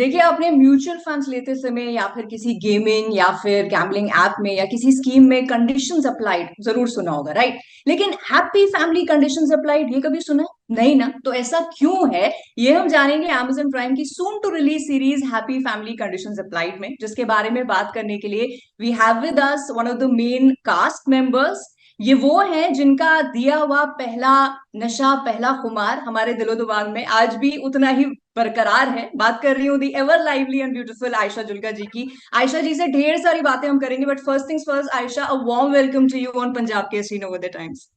देखिए, आपने mutual funds लेते समय या फिर किसी गेमिंग या फिर गैम्बलिंग ऐप में या किसी स्कीम में कंडीशंस अप्लाइड जरूर सुना होगा, राइट? लेकिन हैप्पी फैमिली कंडीशंस अप्लाइड ये कभी सुना है? नहीं ना? तो ऐसा क्यों है, ये हम जानेंगे Amazon प्राइम की soon to release series happy family conditions applied में, जिसके बारे में बात करने के लिए we have with us one of the main cast members. ये वो है जिनका दिया हुआ पहला नशा, पहला खुमार हमारे दिलो दिमाग में आज भी उतना ही बरकरार है। बात कर रही हूँ the ever lively and beautiful Ayesha Jhulka ji की। आयशा जी से ढेर सारी बातें हम करेंगे, but first things first, Ayesha, a warm welcome to you on Punjab के scene over the times.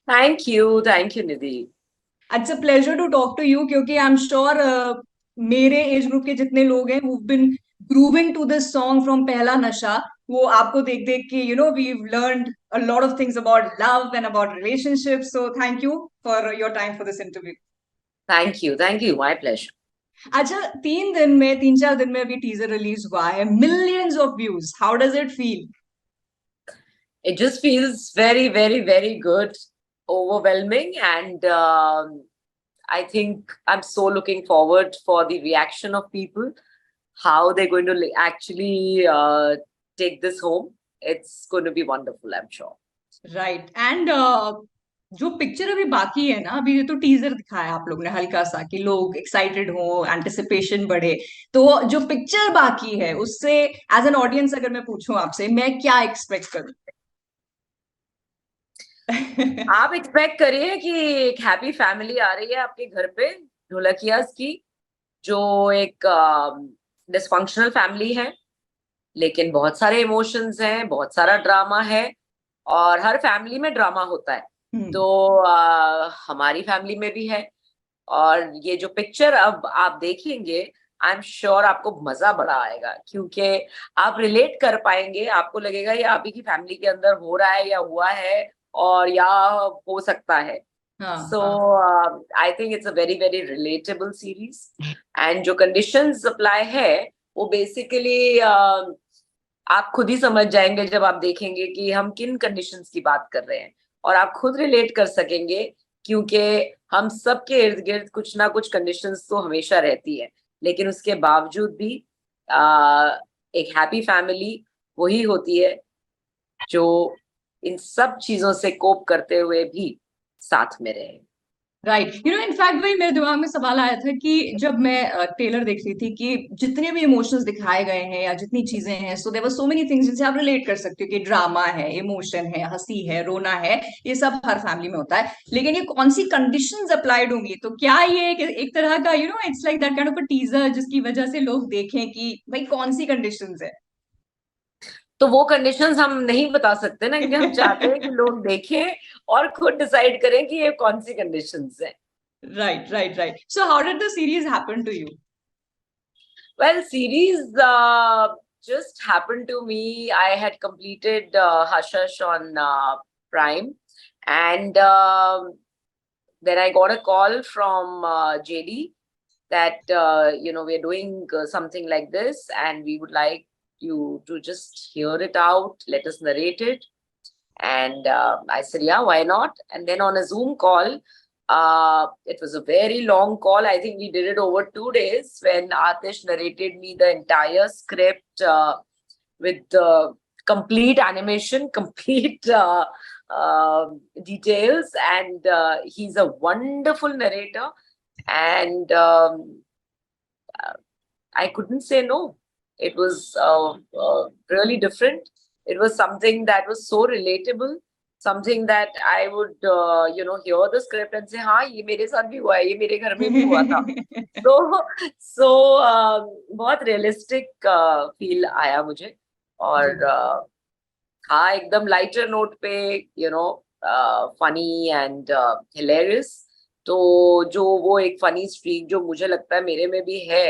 Thank you, Nidhi. It's a pleasure to talk to you, क्योंकि आई एम श्योर मेरे एज ग्रुप के जितने लोग हैं who been grooving to this song from Pahla Nasha, वो आपको देख देख के we learned a lot of things about love and about relationship. So thank you for your time for this interview. Thank you. My pleasure. अच्छा, 3 4 दिन में अभी teaser release हुआ है, millions of views, how does it feel? It just feels very, very, very good, overwhelming, and I think I'm so looking forward for the reaction of people, how they're going to actually take this home. It's going to be wonderful, I'm sure. Right and जो picture अभी बाकी है ना, अभी ये तो teaser दिखाया आप लोग ने हल्का सा कि लोग एक्साइटेड हो, एंटिसिपेशन बढ़े। तो जो पिक्चर बाकी है उससे एज एन ऑडियंस अगर मैं पूछूं आपसे, मैं क्या एक्सपेक्ट करूं? आप एक्सपेक्ट करिए कि एक हैप्पी फैमिली आ रही है आपके घर पे, ढोलकियास की, जो एक डिसफंक्शनल फैमिली है, लेकिन बहुत सारे इमोशंस हैं, बहुत सारा ड्रामा है, और हर फैमिली में ड्रामा होता है। हम्म। तो हमारी फैमिली में भी है। और ये जो पिक्चर अब आप देखेंगे, आई एम श्योर आपको मजा बड़ा आएगा, क्योंकि आप रिलेट कर पाएंगे। आपको लगेगा ये आप ही की फैमिली के अंदर हो रहा है या हुआ है, और या हो सकता है। हाँ सो हाँ। आई think it's a very very relatable series. And जो कंडीशंस अप्लाई है, वो बेसिकली आप खुद ही समझ जाएंगे जब आप देखेंगे कि हम किन कंडीशंस की बात कर रहे हैं, और आप खुद रिलेट कर सकेंगे, क्योंकि हम सबके इर्द गिर्द कुछ ना कुछ कंडीशंस तो हमेशा रहती है। लेकिन उसके बावजूद भी एक हैप्पी फैमिली वही होती है जो इन सब चीजों से कोप करते हुए भी साथ में रहे। राइट, इनफैक्ट वही मेरे दिमाग में सवाल आया था कि जब मैं ट्रेलर देख रही थी कि जितने भी इमोशंस दिखाए गए हैं या जितनी चीजें हैं, so there were so many things जिनसे आप रिलेट कर सकते हो कि ड्रामा है, इमोशन है, हंसी है, रोना है, ये सब हर फैमिली में होता है। लेकिन ये कौन सी कंडीशंस अप्लाइड होंगी? तो क्या ये एक तरह का it's like that kind of a teaser जिसकी वजह से लोग देखें कि भाई कौन सी कंडीशंस है? तो वो कंडीशंस हम नहीं बता सकते ना, क्योंकि हम चाहते हैं कि लोग देखें और खुद डिसाइड करें कि ये कौन सी कंडीशंस हैं। Right right right, so how did the series happen to you? Well, series just happened to me. I had completed Hush Hush on Prime, and then I got a call from JD that we're doing something like this, and we would like you to just hear it out, let us narrate it. And I said, yeah, why not? And then on a Zoom call, it was a very long call. I think we did it over 2 days, when Atish narrated me the entire script with complete animation, complete details. And he's a wonderful narrator. And I couldn't say no. It was really different. It was something that was so relatable, something that I would, hear the script and say, हाँ, ये मेरे साथ भी हुआ है, ये मेरे घर में भी हुआ था. So, बहुत realistic feel आया मुझे. और हाँ, एकदम lighter note पे, funny and hilarious. तो जो वो एक फनी स्ट्रीक जो मुझे लगता है मेरे में भी है,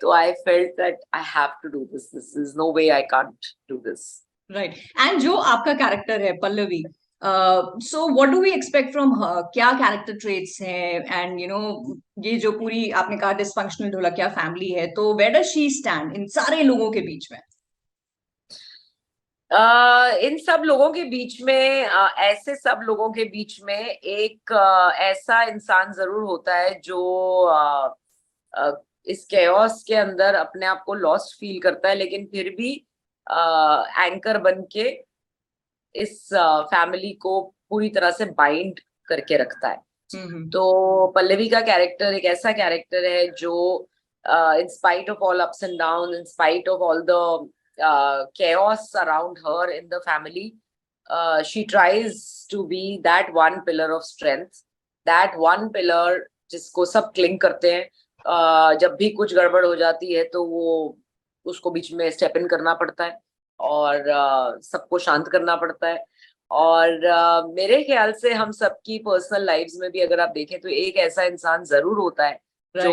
तो I felt that I have to do this, this is no way I can't do this. Right, and जो आपका कैरेक्टर है Pallavi, so what do we expect from her? क्या कैरेक्टर ट्रेट्स हैं? एंड ये जो पूरी आपने कहा डिसफंक्शनल ढोलकिया फैमिली है, तो where does she stand in सारे लोगों के बीच में? इन सब लोगों के बीच में, ऐसे सब लोगों के बीच में एक ऐसा इंसान जरूर होता है जो इस chaos के अंदर अपने आप को लॉस्ट फील करता है, लेकिन फिर भी एंकर बन के इस फैमिली को पूरी तरह से बाइंड करके रखता है। तो पल्लवी का कैरेक्टर एक ऐसा कैरेक्टर है जो in spite of all ups and downs, in spite of all the chaos around her in the family, she tries to be that one pillar of strength, that one pillar जिसको सब cling करते हैं। जब भी कुछ गड़बड़ हो जाती है तो वो उसको बीच में स्टेप इन करना पड़ता है और सबको शांत करना पड़ता है। और मेरे ख्याल से हम सबकी पर्सनल लाइफ्स में भी अगर आप देखें तो एक ऐसा इंसान जरूर होता है जो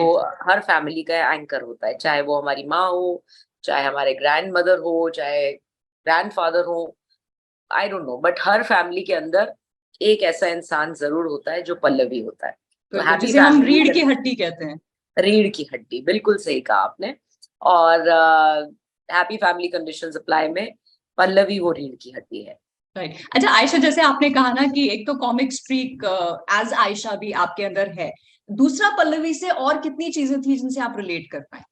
हर फैमिली का एंकर होता है, चाहे वो हमारी माँ हो, चाहे हमारे ग्रैंड मदर हो, चाहे ग्रैंडफादर हो, I don't know, but her family के अंदर एक ऐसा इंसान जरूर होता है जो पल्लवी होता है। तो जिसे हम रीढ़ की हड्डी कहते हैं। रीढ़ की हड्डी, बिल्कुल सही कहा आपने। और हैप्पी फैमिली कंडीशंस अप्लाई में पल्लवी वो रीढ़ की हड्डी है। राइट। अच्छा आयशा, जैसे आपने कहा ना कि एक तो कॉमिक स्ट्रीक एज आयशा भी आपके अंदर है, दूसरा पल्लवी से और कितनी चीजें थी जिनसे आप रिलेट कर पाए?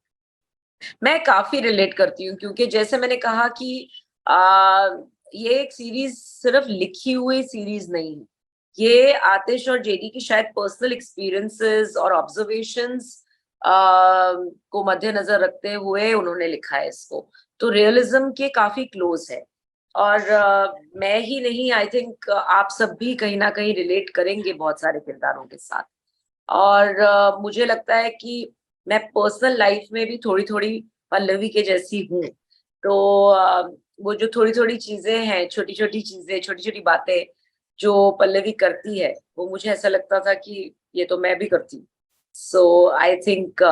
मैं काफी रिलेट करती हूँ, क्योंकि जैसे मैंने कहा कि ये एक सीरीज सिर्फ लिखी हुई सीरीज नहीं है, ये आतिश और जेडी की शायद पर्सनल एक्सपीरियंसेस और ऑब्जर्वेशंस को मद्देनजर रखते हुए उन्होंने लिखा है इसको, तो रियलिज्म के काफी क्लोज है। और मैं ही नहीं, आई थिंक आप सब भी कहीं ना कहीं रिलेट करेंगे बहुत सारे किरदारों के साथ। और मुझे लगता है कि मैं पर्सनल लाइफ में भी थोड़ी थोड़ी पल्लवी के जैसी हूँ। तो वो जो थोड़ी थोड़ी चीजें हैं, छोटी छोटी चीजें, छोटी छोटी बातें जो पल्लवी करती है, वो मुझे ऐसा लगता था कि ये तो मैं भी करती हूँ। So I think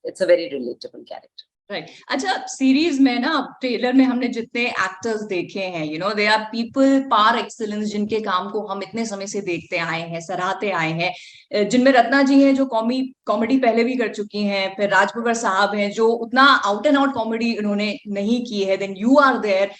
it's a very relatable character. Right. अच्छा, सीरीज में ना ट्रेलर में हमने जितने एक्टर्स देखे हैं, you know they are people par excellence, जिनके काम को हम इतने समय से देखते आए हैं, सराहते आए हैं, जिनमें रत्ना जी हैं जो कॉमेडी पहले भी कर चुकी हैं, फिर राजबब्बर साहब हैं जो उतना आउट एंड आउट कॉमेडी उन्होंने नहीं की है, then you are there,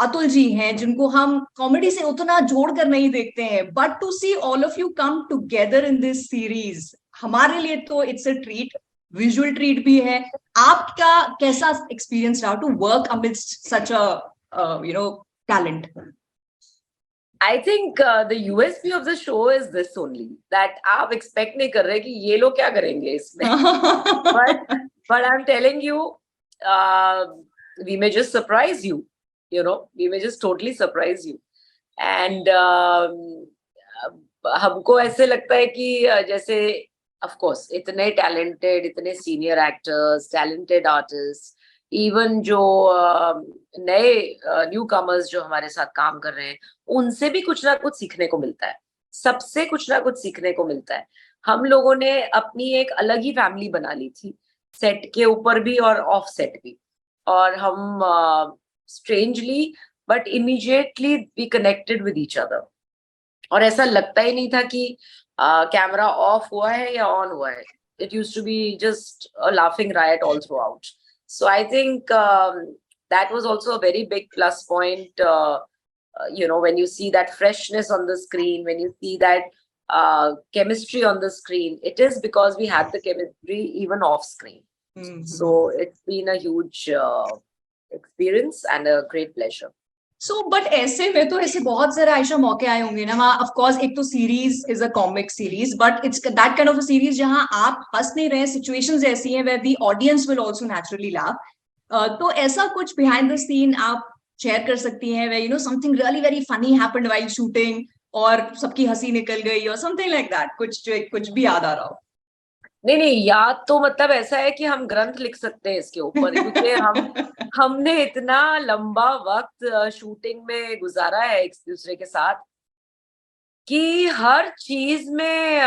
Atul ji हैं जिनको हम कॉमेडी से उतना जोड़कर नहीं देखते हैं, but to see all of you come together in this series हमारे लिए तो it's a treat, visual treat भी है। आपका कैसा एक्सपीरियंस रहा to work amidst such a you know talent? I think the USP of the show is this only, that आप expect नहीं कर रहे कि ये लोग क्या करेंगे इसमें, but I'm telling you, we may just surprise you, you know, we may just totally surprise you. And हमको ऐसे लगता है कि जैसे of course इतने टैलेंटेड, इतने senior actors, talented artist, even जो नए न्यू कमर्स जो हमारे साथ काम कर रहे हैं, उनसे भी कुछ ना कुछ सीखने को मिलता है, सबसे कुछ ना कुछ सीखने को मिलता है। हम लोगों ने अपनी एक अलग ही फैमिली बना ली थी, सेट के ऊपर भी और ऑफ सेट भी, और हम strangely but immediately we connected with each other, और ऐसा लगता ही नहीं था कि कैमरा ऑफ हुआ है या ऑन हुआ है। It used to be just a laughing riot all throughout. So I think that was also a very big plus point. You know, when you see that freshness on the screen, when you see that chemistry on the screen, it is because we had the chemistry even off screen. So it's been a huge experience and a great pleasure. So but ऐसे में तो ऐसे बहुत सारे आयशा मौके आए होंगे ना वहाँ, ऑफ कोर्स एक तो series is a comic series, but it's that kind of a series जहां आप हंस नहीं रहे, सिचुएशंस ऐसी हैं where the audience will also naturally laugh. तो ऐसा कुछ बिहाइंड द सीन आप शेयर कर सकती हैं where you know something really very funny happened while shooting और सबकी हंसी निकल गई और समथिंग लाइक दैट, कुछ भी याद आ रहा हो? नहीं नहीं, याद तो मतलब ऐसा है कि हम ग्रंथ लिख सकते हैं इसके ऊपर, क्योंकि हमने इतना लंबा वक्त शूटिंग में गुजारा है एक दूसरे के साथ कि हर चीज में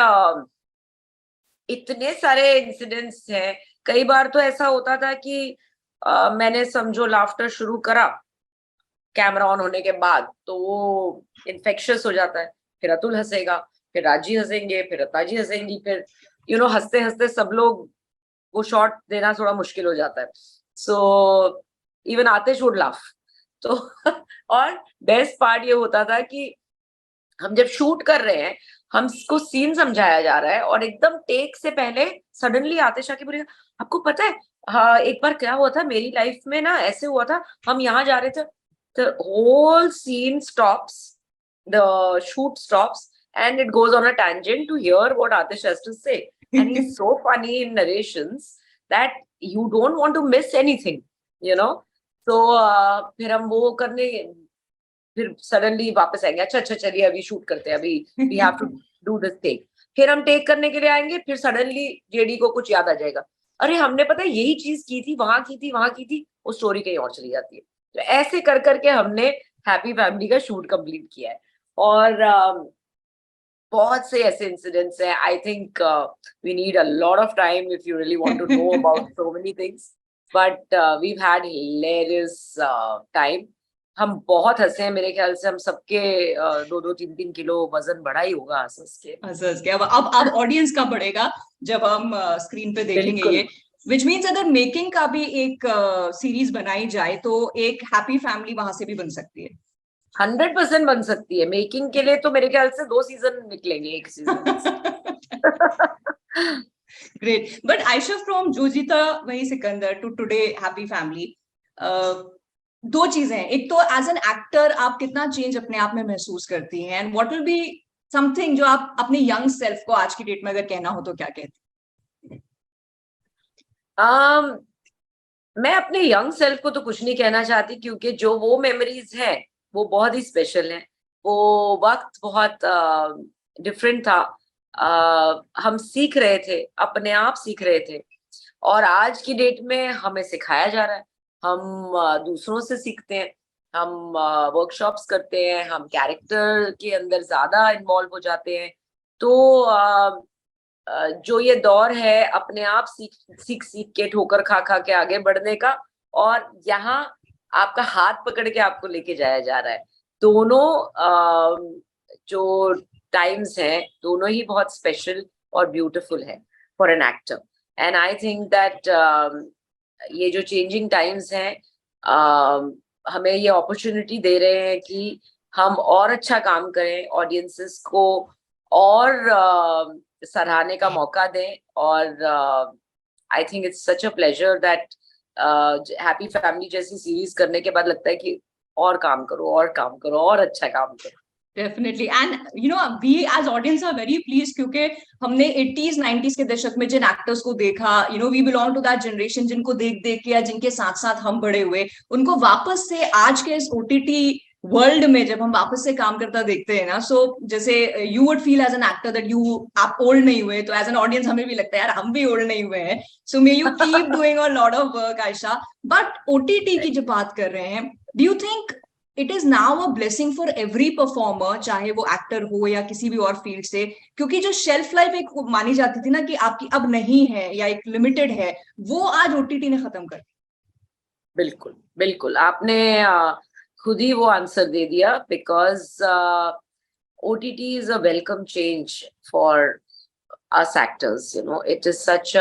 इतने सारे इंसिडेंट्स हैं। कई बार तो ऐसा होता था कि मैंने समझो लाफ्टर शुरू करा कैमरा ऑन होने के बाद, तो वो इन्फेक्शियस हो जाता है, फिर अतुल हंसेगा, फिर राजी हंसेंगे, फिर रत्ना जी हंसेंगी, फिर यू नो हंसते हंसते सब लोग, वो शॉट देना थोड़ा मुश्किल हो जाता है। So even Atish would laugh. तो और बेस्ट पार्ट ये होता था कि हम जब शूट कर रहे हैं हमको सीन समझाया जा रहा है और एकदम टेक से पहले सडनली आतिश आके बोलेगा, आपको पता है हाँ एक बार क्या हुआ था मेरी लाइफ में ना, ऐसे हुआ था, हम यहाँ जा रहे थे, the whole scene stops, the shoot stops and it goes on a tangent to hear what Atish has to say. And he's so funny in narrations that you don't want to miss anything, you know. So फिर हम वो करने, फिर suddenly वापस आएंगे, अच्छा अच्छा चलिए अभी शूट करते हैं, अभी we have to do this take, फिर हम टेक करने के लिए आएंगे, फिर सडनली जेडी को कुछ याद आ जाएगा, अरे हमने पता है यही चीज की थी, वहां की थी, वहां की थी, वो स्टोरी कहीं और चली जाती है। तो ऐसे कर करके हमने हैप्पी फैमिली का शूट कंप्लीट किया है। और बहुत से ऐसे इंसिडेंट्स हैं। I think we need a lot of time if you really want to know about so many things, but we've had hilarious time. हम बहुत हंसे हैं, मेरे ख्याल से हम सबके 2-3 किलो वजन बढ़ा ही होगा हंस हंस के। हंस के अब ऑडियंस का बढ़ेगा जब हम स्क्रीन पे देखेंगे बिल्कुल। ये, विच मीन्स अगर मेकिंग का भी एक सीरीज बनाई जाए तो एक हैप्पी फैमिली वहां से भी बन सकती है। 100% बन सकती है। मेकिंग के लिए तो मेरे ख्याल से 2 सीजन निकलेंगे एक सीजन से। Great. But Ayesha, from Jo Jeeta Wohi Sikandar to today happy family, दो चीजें हैं। एक तो एज एन एक्टर आप कितना चेंज अपने आप में महसूस करती हैं, and what will be something जो आप अपने यंग सेल्फ को आज की डेट में अगर कहना हो तो क्या कहती? मैं अपने यंग सेल्फ को तो कुछ नहीं कहना चाहती, क्योंकि जो वो मेमोरीज हैं वो बहुत ही स्पेशल हैं। वो वक्त बहुत डिफरेंट था। हम सीख रहे थे, अपने आप सीख रहे थे, और आज की डेट में हमें सिखाया जा रहा है। हम दूसरों से सीखते हैं, हम वर्कशॉप्स करते हैं, हम कैरेक्टर के अंदर ज्यादा इन्वॉल्व हो जाते हैं। तो जो ये दौर है अपने आप सीख सीख के, ठोकर खा खा के आगे बढ़ने का, और यहाँ आपका हाथ पकड़ के आपको लेके जाया जा रहा है। दोनों जो टाइम्स हैं दोनों ही बहुत स्पेशल और ब्यूटीफुल है for an actor. And I think that ये जो चेंजिंग टाइम्स हैं हमें ये अपॉर्चुनिटी दे रहे हैं कि हम और अच्छा काम करें, ऑडियंसेस को और सराहने का मौका दें। और आई think it's such a pleasure that happy family जैसी सीरीज करने के बाद लगता है कि और काम करो, और काम करो, और अच्छा काम करो। Definitely, and you know we as audience are very please, क्योंकि हमने 80s 90s के दशक में जिन एक्टर्स को देखा, you know we belong to that generation जिनको देख देख के या जिनके साथ साथ हम बड़े हुए, उनको वापस से आज के इस ओटीटी वर्ल्ड में जब हम वापस से काम करता देखते हैं ना, सो जैसे you would feel as an actor that you, आप ओल्ड नहीं हुए, तो एज एन ऑडियंस हमें भी लगता है यार हम भी ओल्ड नहीं हुए हैं। So may you keep doing a lot of work Ayesha. But OTT की जब बात कर रहे हैं, do you think it is now a blessing for every performer, चाहे वो एक्टर हो या किसी भी और फील्ड से? क्योंकि जो शेल्फ लाइफ एक मानी जाती थी ना कि आपकी अब नहीं है या एक लिमिटेड है, वो आज ओटीटी ने खत्म कर दी। बिल्कुल बिल्कुल, आपने खुद ही वो आंसर दे दिया, because OTT is a welcome change for us actors. You know, it is such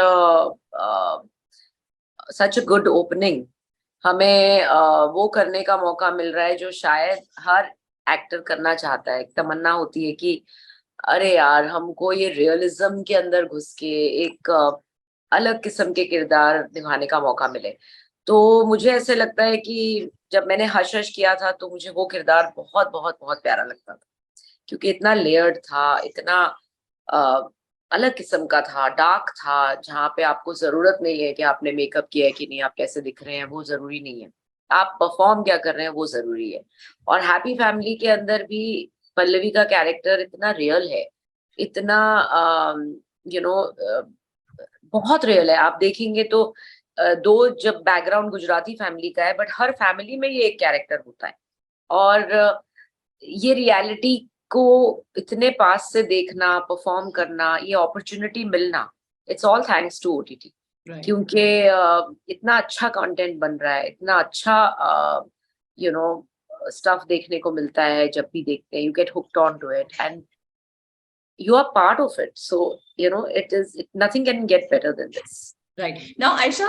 a good opening. हमें वो करने का मौका मिल रहा है जो शायद हर एक्टर करना चाहता है। एक तमन्ना होती है कि अरे यार हमको ये रियलिज्म के अंदर घुस के एक अलग किस्म के किरदार निभाने का मौका मिले। तो मुझे ऐसे लगता है कि जब मैंने हश हश किया था तो मुझे वो किरदार बहुत बहुत बहुत प्यारा लगता था, क्योंकि इतना लेयर्ड था, इतना अलग किस्म का था, डार्क था, जहाँ पे आपको जरूरत नहीं है कि आपने मेकअप किया है कि नहीं, आप कैसे दिख रहे हैं वो जरूरी नहीं है, आप परफॉर्म क्या कर रहे हैं वो जरूरी है। और हैप्पी फैमिली के अंदर भी पल्लवी का कैरेक्टर इतना रियल है, इतना यू नो बहुत रियल है। आप देखेंगे तो दो जब बैकग्राउंड गुजराती फैमिली का है, बट हर फैमिली में ये एक कैरेक्टर होता है, और ये रियलिटी को इतने पास से देखना, परफॉर्म करना, ये अपॉर्चुनिटी मिलना, it's all thanks to OTT. क्योंकि इतना अच्छा कंटेंट बन रहा है, इतना अच्छा यू नो स्टफ देखने को मिलता है। जब भी देखते हैं you get hooked on to it and you are part of it, so you know it is, nothing can get better than this. Right now Ayesha,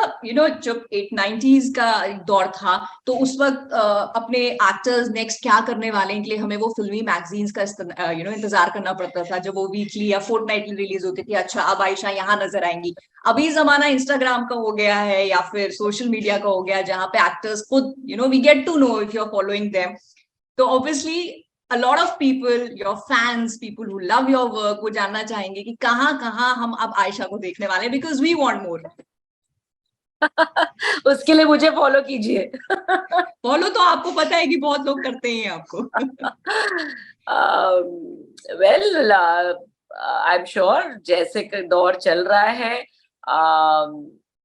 जब 890s का दौर था तो उस वक्त अपने एक्टर्स नेक्स्ट क्या करने वाले हैं के लिए हमें वो फिल्मी मैगजीन्स का इंतजार करना पड़ता था, जब वो वीकली या फोर्टनाइटली रिलीज होती थी। अच्छा, अब आयशा यहाँ नजर आएंगी। अभी जमाना इंस्टाग्राम का हो गया है या फिर सोशल मीडिया का हो गया, जहाँ पे एक्टर्स खुद we get to know if you are following them. तो obviously a lot of people, your fans, people who love your work, वो जानना चाहेंगे कि कहाँ कहाँ हम अब आयशा को देखने वाले हैं, because we want more. उसके लिए मुझे फॉलो कीजिए। फॉलो तो आपको पता है कि बहुत लोग करते हैं आपको। वेल, आई एम श्योर जैसे दौर चल रहा है,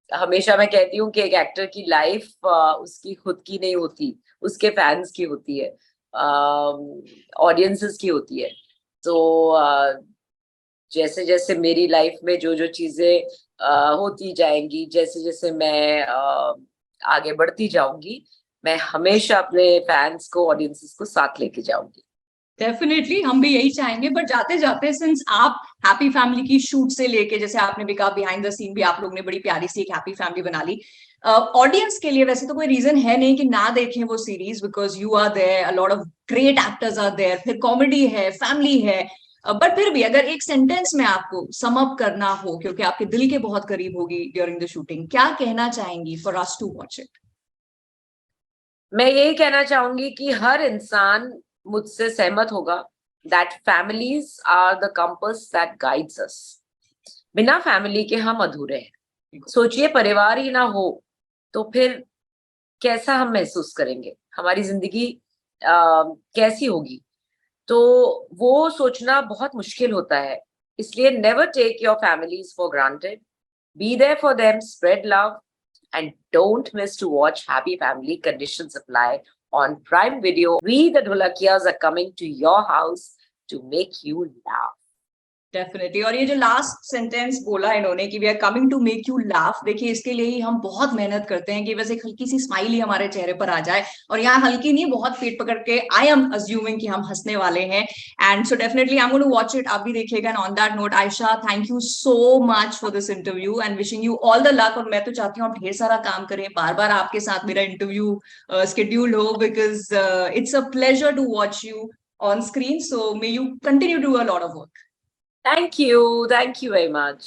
हमेशा मैं कहती हूँ कि एक एक्टर की लाइफ उसकी खुद की नहीं होती, उसके फैंस की होती है, ऑडियंसेस की होती है। तो जैसे जैसे मेरी लाइफ में जो जो चीजें होती जाएंगी, जैसे जैसे मैं आगे बढ़ती जाऊंगी, मैं हमेशा अपने फैंस को, ऑडियंसेस को साथ लेके जाऊंगी। डेफिनेटली हम भी यही चाहेंगे। बट जाते जाते, सिंस आप हैप्पी फैमिली की शूट से लेके, जैसे आपने भी कहा बिहाइंड द सीन भी आप लोग ने बड़ी प्यारी सी एक हैप्पी फैमिली बना ली, ऑडियंस के लिए वैसे तो कोई रीजन है नहीं कि ना देखें वो series, because you are there, a lot of great actors are there, फिर कॉमेडी है, फैमिली है। बट फिर भी अगर एक सेंटेंस में आपको सम अप करना हो, क्योंकि आपके दिल के बहुत करीब होगी ड्यूरिंग द शूटिंग, क्या कहना चाहेंगी for us to watch it? मैं यही कहना चाहूंगी कि हर इंसान मुझसे सहमत होगा that families are the compass that guides us. बिना फैमिली के हम अधूरे हैं। सोचिए, परिवार ही ना हो तो फिर कैसा हम महसूस करेंगे, हमारी जिंदगी कैसी होगी? तो वो सोचना बहुत मुश्किल होता है। इसलिए never take your families for granted, be there for them, spread love, and don't miss to watch Happy Family. Conditions apply on Prime Video. We the Dholakiyas are coming to your house to make you laugh. Definitely. और ये जो last sentence बोला इन्होंने कि we are coming to make you laugh, देखिए इसके लिए ही हम बहुत मेहनत करते हैं कि बस एक हल्की सी स्माइल ही हमारे चेहरे पर आ जाए। और यहाँ हल्की नहीं, बहुत पेट पकड़ के आई एम अज्यूमिंग कि हम हंसने वाले हैं। And so definitely I am going to watch it, आप भी देखिएगा। And on that note, Ayesha, thank you so much for this interview and wishing you all the luck. और मैं तो चाहती हूँ आप ढेर सारा काम करें, बार बार आपके साथ मेरा इंटरव्यू स्केड्यूल हो, because it's a pleasure to watch you on screen. So may you continue to do a lot of work. Thank you very much.